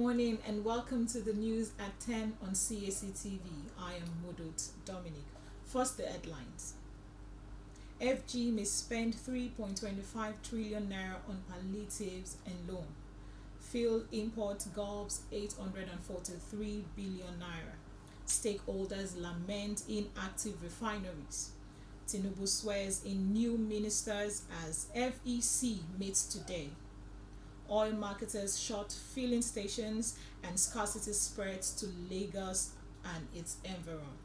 morning and welcome to the news at 10 on Cactv. I am Modot Dominic. First, the headlines. FG may spend 3.25 trillion naira on palliatives and loan. Fuel import gulps 843 billion naira. Stakeholders lament inactive refineries. Tinubu swears in new ministers as FEC meets today. Oil marketers shut filling stations and scarcity spreads to Lagos and its environ.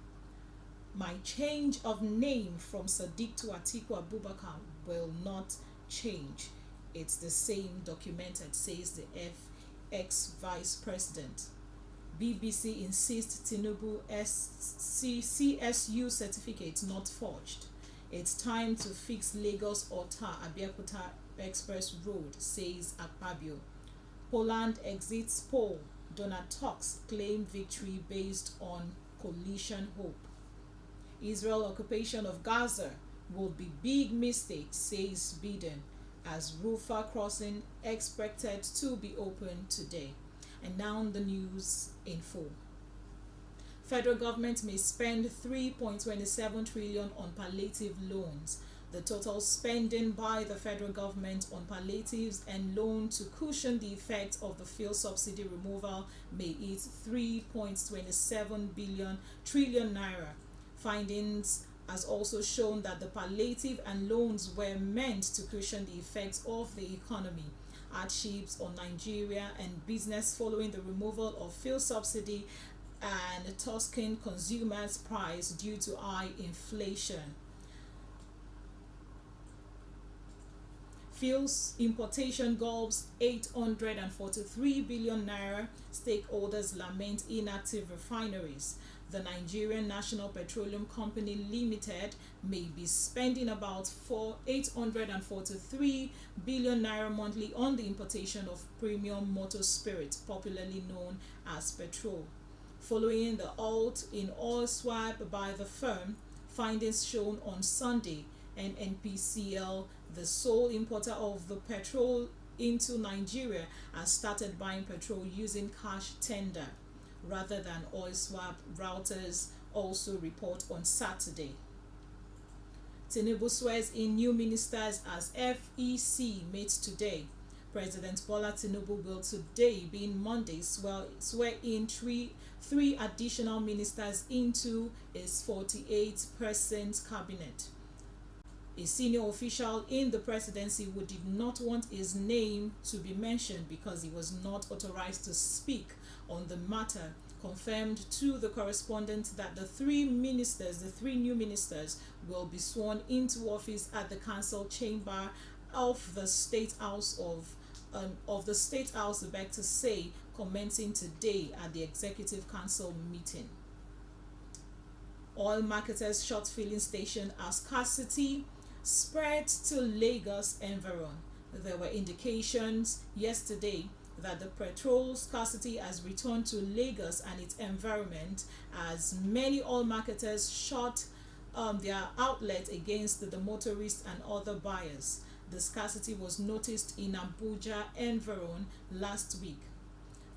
My change of name from Sadiq to Atiku Abubakar will not change. It's the same documented, says the ex-vice president. BBC insists Tinubu CSU certificate not forged. It's time to fix Lagos Ota Abeokuta Express Road, says Akpabio. Poland exits poll. Donald Tusk claim victory based on coalition hope. Israel occupation of Gaza will be big mistake, says Biden, as Rafah crossing expected to be open today. And now the news in full. Federal government may spend 3.27 trillion on palliative loans. The total spending by the federal government on palliatives and loan to cushion the effect of the fuel subsidy removal may hit 3.27 trillion naira. Findings has also shown that the palliative and loans were meant to cushion the effects of the economy, hardships on Nigeria and business following the removal of fuel subsidy and Tuscan consumers' price due to high inflation. Fuels importation gulps 843 billion naira. Stakeholders lament inactive refineries. The Nigerian National Petroleum Company Limited may be spending about 843 billion naira monthly on the importation of premium motor spirit, popularly known as petrol. Following the halt in oil swap by the firm, findings shown on Sunday, NNPCL, the sole importer of the petrol into Nigeria, has started buying petrol using cash tender rather than oil swap, routers also report on Saturday. Tinubu swears in new ministers as FEC meets today. President Bola Tinubu will today, being Monday, swear in three additional ministers into his 48-person cabinet. A senior official in the presidency who did not want his name to be mentioned because he was not authorized to speak on the matter, confirmed to the correspondent that the three new ministers, will be sworn into office at the council chamber of the State House the beg to say, commencing today at the Executive Council meeting. Oil marketers shut filling station as scarcity spreads to Lagos environ. There were indications yesterday that the petrol scarcity has returned to Lagos and its environment as many oil marketers shut their outlet against the motorists and other buyers. The scarcity was noticed in Abuja environ last week.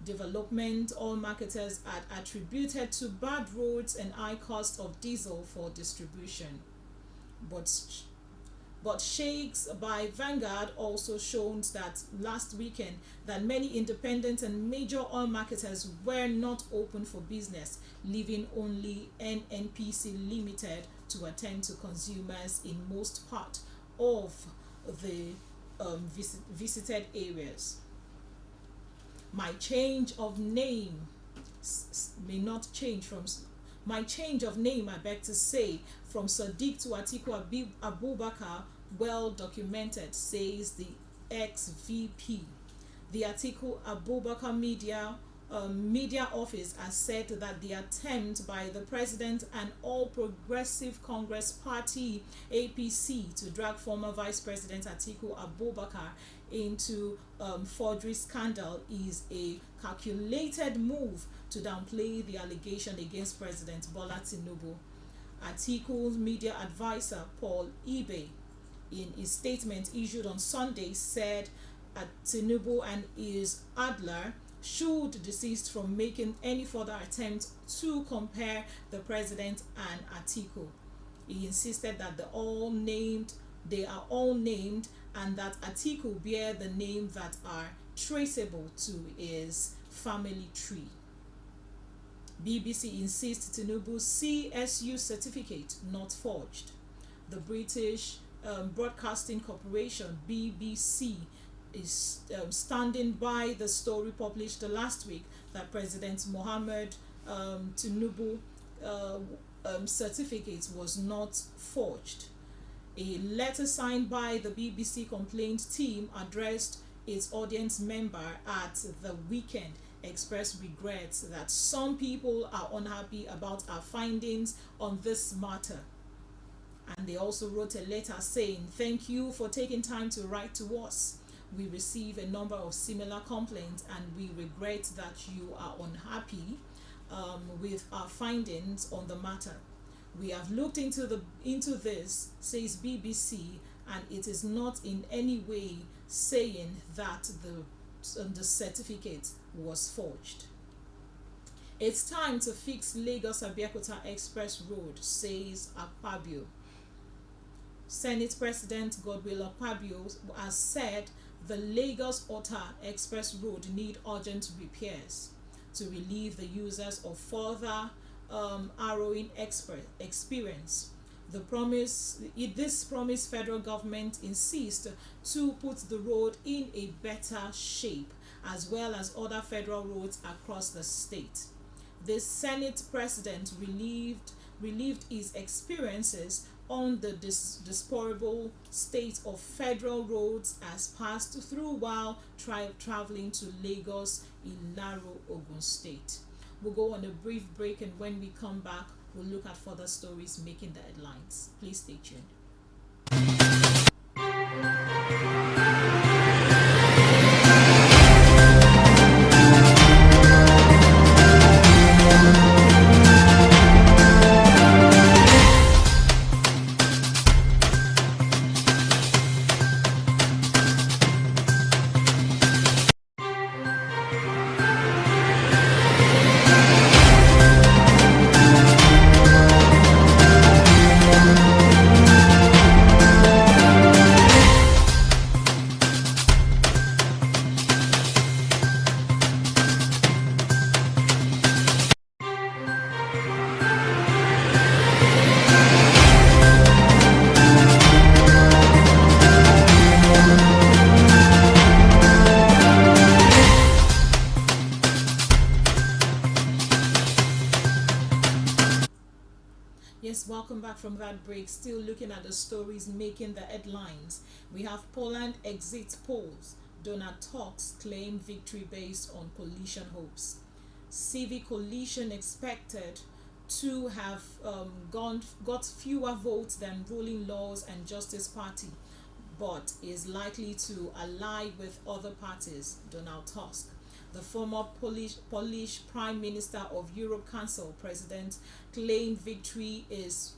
Development oil marketers had attributed to bad roads and high cost of diesel for distribution. But shakes by Vanguard also showed that last weekend that many independent and major oil marketers were not open for business, leaving only NNPC Limited to attend to consumers in most part of the visited areas. My change of name may not change from my change of name, I beg to say, from Sadiq to Atiku Abubakar, well documented, says the ex-VP. The Atiku Abubakar media office has said that the attempt by the president and All Progressive Congress Party APC to drag former Vice President Atiku Abubakar into forgery scandal is a calculated move to downplay the allegation against President Bola Tinubu. Atiku's media advisor Paul Ibe, in his statement issued on Sunday, said Tinubu and his Adler should desist from making any further attempt to compare the president and Atiku. He insisted that they are all named, and that Atiku bear the name that are traceable to his family tree. BBC insists Tinubu's CSU certificate not forged. The British Broadcasting Corporation BBC is standing by the story published last week that President Mohammed Tinubu certificate was not forged. A letter signed by the BBC complaint team addressed its audience member at the weekend expressed regrets that some people are unhappy about our findings on this matter. And they also wrote a letter saying, "Thank you for taking time to write to us. We receive a number of similar complaints and we regret that you are unhappy with our findings on the matter. We have looked into this," says BBC, "and it is not in any way saying that the certificate was forged." It's time to fix Lagos-Abeokuta Express Road, says Akpabio. Senate President Godwill Akpabio has said the Lagos-Ota Express Road need urgent repairs to relieve the users of further harrowing experience. This promised federal government insists to put the road in a better shape, as well as other federal roads across the state. The Senate President relieved his experiences on the deplorable state of federal roads as passed through while traveling to Lagos in Laro, Ogun State. We'll go on a brief break, and when we come back, we'll look at further stories making the headlines. Please stay tuned. Yes, welcome back from that break. Still looking at the stories making the headlines. We have Poland exit polls. Donald Tusk claim victory based on coalition hopes. Civic coalition expected to have got fewer votes than ruling Laws and Justice Party, but is likely to ally with other parties. Donald Tusk. The former Polish Prime Minister of Europe Council President claimed victory is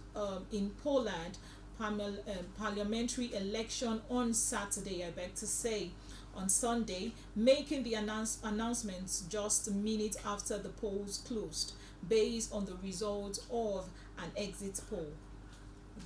in Poland parliamentary election on Saturday, I beg to say, on Sunday, making the announcements just a minute after the polls closed, based on the results of an exit poll.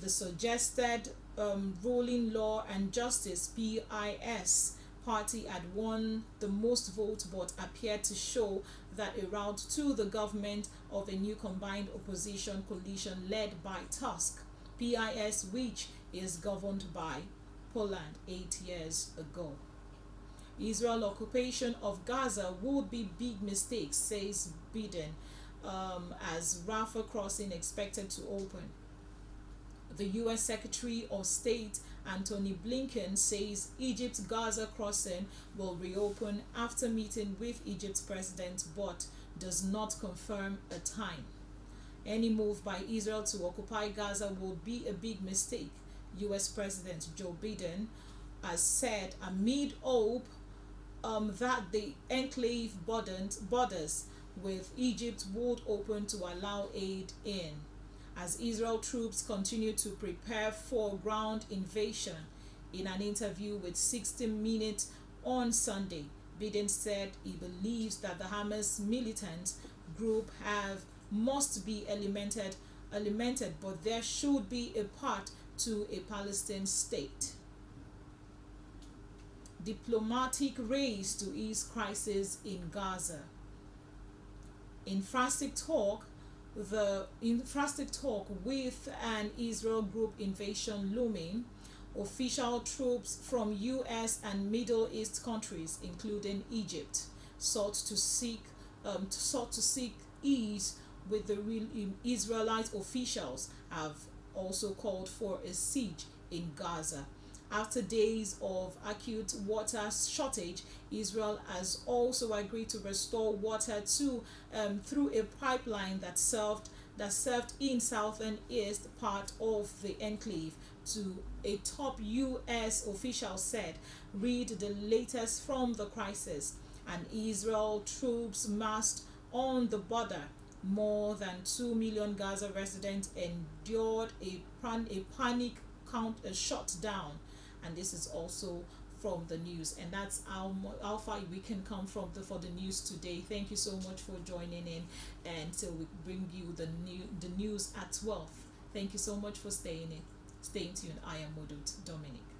The suggested ruling Law and Justice (PIS) party had won the most votes, but appeared to show that a route to the government of a new combined opposition coalition led by Tusk, PIS, which is governed by Poland 8 years ago. Israel occupation of Gaza would be big mistake, says Biden, as Rafah crossing expected to open. The U.S. Secretary of State Antony Blinken says Egypt's Gaza crossing will reopen after meeting with Egypt's president, but does not confirm a time. Any move by Israel to occupy Gaza would be a big mistake, U.S. President Joe Biden has said amid hope that the enclave borders with Egypt would open to allow aid in. As Israel troops continue to prepare for ground invasion. In an interview with 60 Minutes on Sunday, Biden said he believes that the Hamas militant group must be eliminated, but there should be a path to a Palestinian state. Diplomatic race to ease crisis in Gaza. In frantic talk with an Israel group invasion looming, official troops from US and Middle East countries, including Egypt, sought to seek ease with the Israelite officials have also called for a siege in Gaza. After days of acute water shortage, Israel has also agreed to restore water through a pipeline that served in southern east part of the enclave. To a top U.S. official said, read the latest from the crisis. And Israel troops massed on the border. More than 2 million Gaza residents endured a panic shutdown. And this is also from the news, and that's how far we can come for the news today. Thank you so much for joining in, and so we bring you the news at 12. Thank you so much for staying tuned. I am Modut Dominic.